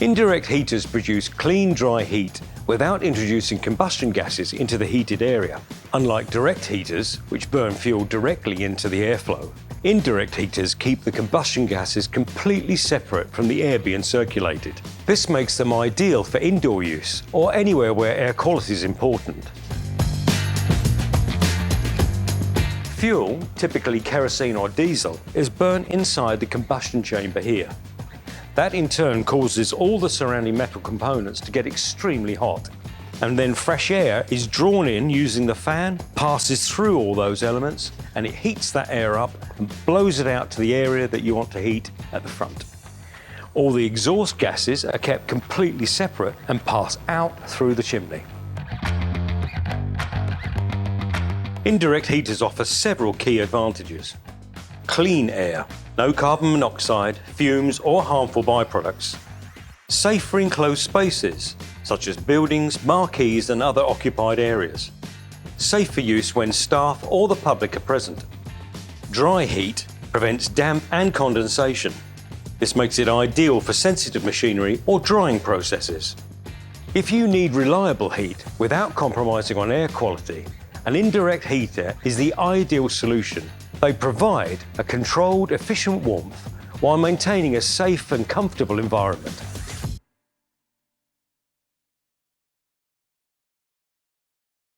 Indirect heaters produce clean, dry heat without introducing combustion gases into the heated area. Unlike direct heaters, which burn fuel directly into the airflow, indirect heaters keep the combustion gases completely separate from the air being circulated. This makes them ideal for indoor use or anywhere where air quality is important. Fuel, typically kerosene or diesel, is burnt inside the combustion chamber here. That in turn causes all the surrounding metal components to get extremely hot. And then fresh air is drawn in using the fan, passes through all those elements, and it heats that air up and blows it out to the area that you want to heat at the front. All the exhaust gases are kept completely separate and pass out through the chimney. Indirect heaters offer several key advantages. Clean air, no carbon monoxide, fumes or harmful byproducts. Safe for enclosed spaces, such as buildings, marquees and other occupied areas. Safe for use when staff or the public are present. Dry heat prevents damp and condensation. This makes it ideal for sensitive machinery or drying processes. If you need reliable heat without compromising on air quality, an indirect heater is the ideal solution. They provide a controlled, efficient warmth while maintaining a safe and comfortable environment.